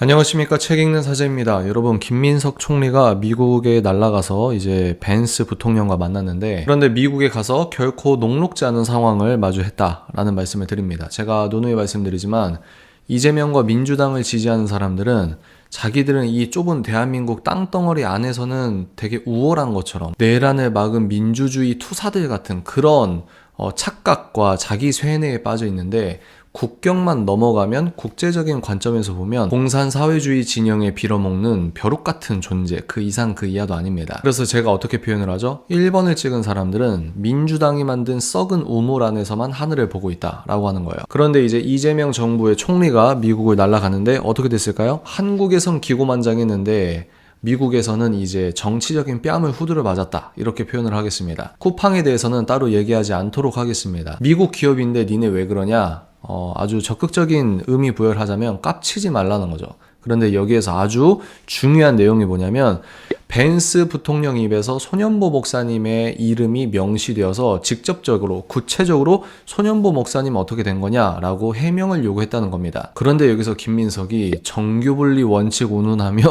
안녕하십니까. 책 읽는 사제입니다. 여러분, 김민석 총리가 미국에 날아가서 이제 벤스 부통령과 만났는데, 그런데 미국에 가서 결코 녹록지 않은 상황을 마주했다라는 말씀을 드립니다. 제가 누누이 말씀드리지만 이재명과 민주당을 지지하는 사람들은 자기들은 이 좁은 대한민국 땅덩어리 안에서는 되게 우월한 것처럼 내란을 막은 민주주의 투사들 같은 그런 착각과 자기 쇠뇌에 빠져 있는데, 국경만 넘어가면 국제적인 관점에서 보면 공산사회주의 진영에 빌어먹는 벼룩 같은 존재, 그 이상 그 이하도 아닙니다. 그래서 제가 어떻게 표현을 하죠? 1번을 찍은 사람들은 민주당이 만든 썩은 우물 안에서만 하늘을 보고 있다라고 하는 거예요. 그런데 이제 이재명 정부의 총리가 미국을 날아가는데 어떻게 됐을까요? 한국에선 기고만장했는데 미국에서는 이제 정치적인 뺨을 후드려 맞았다, 이렇게 표현을 하겠습니다. 쿠팡에 대해서는 따로 얘기하지 않도록 하겠습니다. 미국 기업인데 니네 왜 그러냐? 아주 적극적인 의미 부여를 하자면 깝치지 말라는 거죠. 그런데 여기에서 아주 중요한 내용이 뭐냐면, 벤스 부통령 입에서 손현보 목사님의 이름이 명시되어서 직접적으로 구체적으로 손현보 목사님 어떻게 된 거냐라고 해명을 요구했다는 겁니다. 그런데 여기서 김민석이 정규분리 원칙 운운하며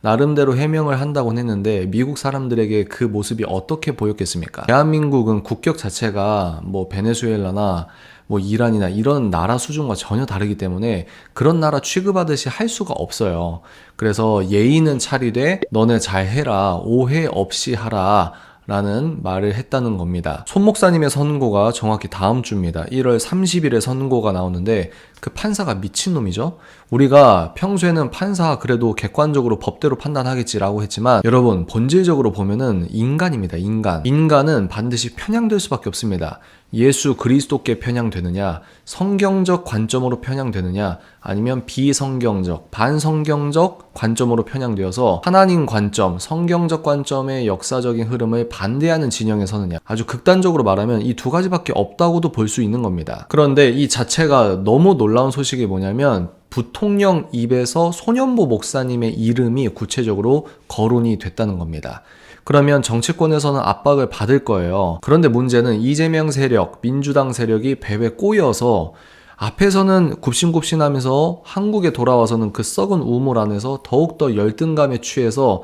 나름대로 해명을 한다고 했는데, 미국 사람들에게 그 모습이 어떻게 보였겠습니까? 대한민국은 국격 자체가 뭐 베네수엘라나 뭐 이란이나 이런 나라 수준과 전혀 다르기 때문에 그런 나라 취급하듯이 할 수가 없어요. 그래서 예의는 차리되 너네 잘해라, 오해 없이 하라 라는 말을 했다는 겁니다. 손 목사님의 선고가 정확히 다음 주입니다. 1월 30일에 선고가 나오는데, 그 판사가 미친놈이죠. 우리가 평소에는 판사 그래도 객관적으로 법대로 판단하겠지라고 했지만, 여러분 본질적으로 보면은 인간입니다. 인간은 반드시 편향될 수밖에 없습니다. 예수 그리스도께 편향되느냐, 성경적 관점으로 편향되느냐, 아니면 비성경적, 반성경적 관점으로 편향되어서 하나님 관점, 성경적 관점의 역사적인 흐름을 반대하는 진영에 서느냐, 아주 극단적으로 말하면 이 두 가지밖에 없다고도 볼 수 있는 겁니다. 그런데 이 자체가 너무 놀라운 소식이 뭐냐면, 부통령 입에서 손현보 목사님의 이름이 구체적으로 거론이 됐다는 겁니다. 그러면 정치권에서는 압박을 받을 거예요. 그런데 문제는 이재명 세력, 민주당 세력이 배에 꼬여서 앞에서는 굽신굽신하면서 한국에 돌아와서는 그 썩은 우물 안에서 더욱더 열등감에 취해서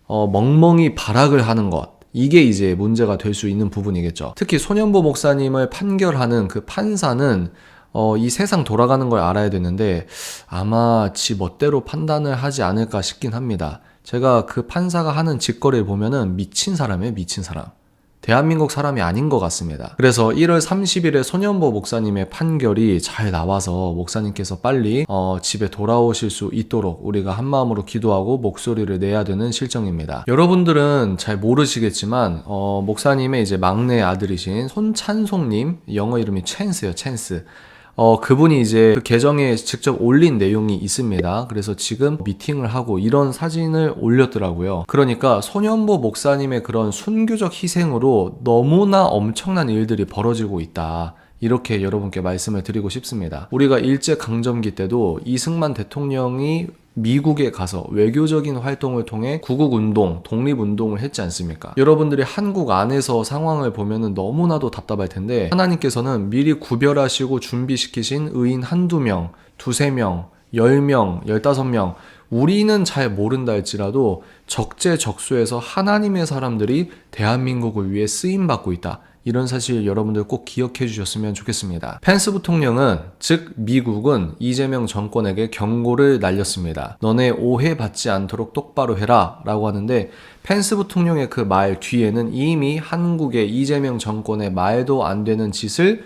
멍멍이 발악을 하는 것, 이게 이제 문제가 될 수 있는 부분이겠죠. 특히 손현보 목사님을 판결하는 그 판사는 이 세상 돌아가는 걸 알아야 되는데 아마 지 멋대로 판단을 하지 않을까 싶긴 합니다. 제가 그 판사가 하는 짓거리를 보면은 미친 사람이에요, 미친 사람. 대한민국 사람이 아닌 것 같습니다. 그래서 1월 30일에 손현보 목사님의 판결이 잘 나와서 목사님께서 빨리 집에 돌아오실 수 있도록 우리가 한마음으로 기도하고 목소리를 내야 되는 실정입니다. 여러분들은 잘 모르시겠지만 목사님의 이제 막내 아들이신 손찬송님, 영어 이름이 찬스예요, 찬스. 그분이 이제 그 계정에 직접 올린 내용이 있습니다. 그래서 지금 미팅을 하고 이런 사진을 올렸더라고요. 그러니까 손현보 목사님의 그런 순교적 희생으로 너무나 엄청난 일들이 벌어지고 있다, 이렇게 여러분께 말씀을 드리고 싶습니다. 우리가 일제강점기 때도 이승만 대통령이 미국에 가서 외교적인 활동을 통해 구국운동, 독립운동을 했지 않습니까? 여러분들이 한국 안에서 상황을 보면은 너무나도 답답할 텐데, 하나님께서는 미리 구별하시고 준비시키신 의인 한두 명, 두세 명, 10명, 15명, 우리는 잘 모른다 할지라도 적재적소에서 하나님의 사람들이 대한민국을 위해 쓰임받고 있다, 이런 사실 여러분들 꼭 기억해 주셨으면 좋겠습니다. 펜스 부통령은, 즉 미국은 이재명 정권에게 경고를 날렸습니다. 너네 오해받지 않도록 똑바로 해라 라고 하는데, 펜스 부통령의 그 말 뒤에는 이미 한국의 이재명 정권의 말도 안 되는 짓을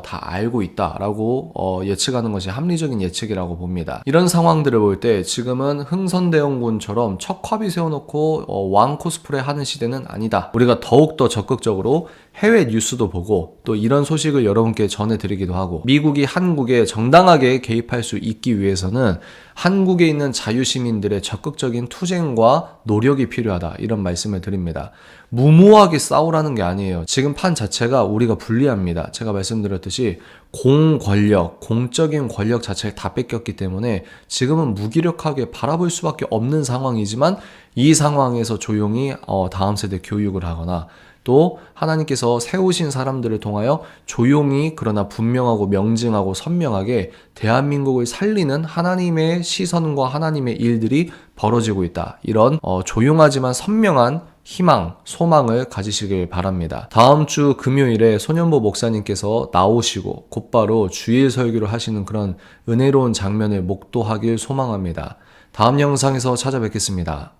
다 알고 있다라고 예측하는 것이 합리적인 예측이라고 봅니다. 이런 상황들을 볼 때 지금은 흥선대원군처럼 척화비 세워놓고 왕 코스프레 하는 시대는 아니다. 우리가 더욱더 적극적으로 해외 뉴스도 보고 또 이런 소식을 여러분께 전해드리기도 하고, 미국이 한국에 정당하게 개입할 수 있기 위해서는 한국에 있는 자유시민들의 적극적인 투쟁과 노력이 필요하다, 이런 말씀을 드립니다. 무모하게 싸우라는 게 아니에요. 지금 판 자체가 우리가 불리합니다. 제가 말씀드렸듯이 공권력, 공적인 권력 자체를 다 뺏겼기 때문에 지금은 무기력하게 바라볼 수밖에 없는 상황이지만, 이 상황에서 조용히 다음 세대 교육을 하거나 또 하나님께서 세우신 사람들을 통하여 조용히 그러나 분명하고 명징하고 선명하게 대한민국을 살리는 하나님의 시선과 하나님의 일들이 벌어지고 있다. 이런 조용하지만 선명한 희망, 소망을 가지시길 바랍니다. 다음 주 금요일에 손현보 목사님께서 나오시고 곧바로 주일 설교를 하시는 그런 은혜로운 장면을 목도하길 소망합니다. 다음 영상에서 찾아뵙겠습니다.